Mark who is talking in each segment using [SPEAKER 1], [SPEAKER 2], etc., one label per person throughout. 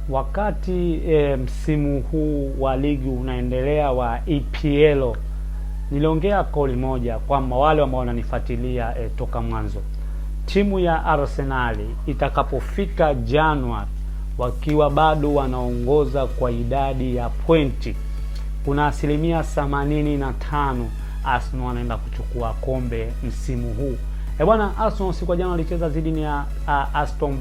[SPEAKER 1] Wakati msimu huu wa ligi unaendelea wa EPL, niliongea kauli moja kwamba wale ambao wananifuatilia toka mwanzo, timu ya Arsenal itakapofika Januari wakiwa bado wanaongoza kwa idadi ya pointi, kuna 85% Arsenal wanaenda kuchukua kombe msimu huu. Bwana, Arsenal siku ya jana walicheza dhidi ya Aston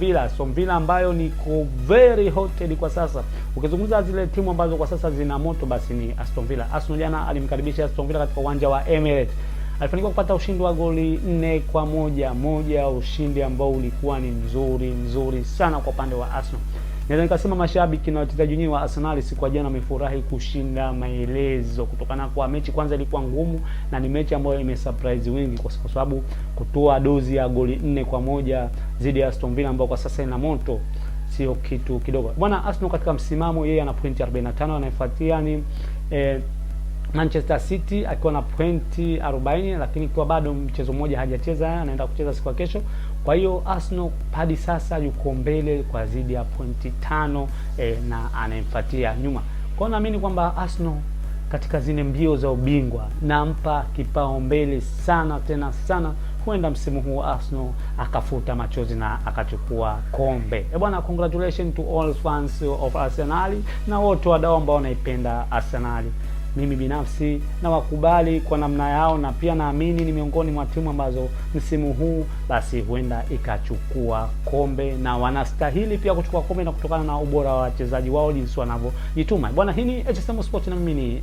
[SPEAKER 1] Villa ambayo niko very hot kwa sasa. Ukizungumza zile timu ambazo kwa sasa zina moto, basi ni Aston Villa. Arsenal jana alimkaribisha Aston Villa katika uwanja wa Emirates. Alifanikiwa kupata ushindi wa goli 4-1, ushindi ambao ulikuwa ni mzuri sana kwa upande wa Arsenal. Naweza nikasema mashabiki na wachezaji wenyewe wa Arsenal siku ya jana wamefurahi kushinda maelezo, kutokana kwa mechi kwanza ilikuwa ngumu na ni mechi ambayo imesurprise wengi kwa sababu kutoa dozi ya goli 4-1 dhidi ya Aston Villa ambao kwa sasa ina moto sio kitu kidogo. Bwana, Arsenal katika msimamo yeye ana pointi 45, anayefuatia ni Manchester City akiwa na pointi 40, lakini kwa bado mchezo mmoja hajacheza, anaenda kucheza siku ya kesho. Kwa hiyo Arsenal hadi sasa yuko mbele kwa zaidi ya pointi 5 na anayemfuatia nyuma. Kwa naamini kwamba Arsenal katika zile mbio za ubingwa nampa kipao mbele sana tena sana, huenda msimu huu Arsenal akafuta machozi na akachukua kombe. Bwana, congratulations to all fans of Arsenal na wote wadau ambao wanaipenda Arsenal. Mimi binafsi na wakubali kwa namna yao, na pia naamini ni miongoni mwa timu ambazo msimu huu basi huenda ikachukua kombe, na wanastahili pia kuchukua kombe na kutokana na ubora wa wachezaji wao jinsi wanavyojituma. Bwana, hii ni HSM Sport na mimi ni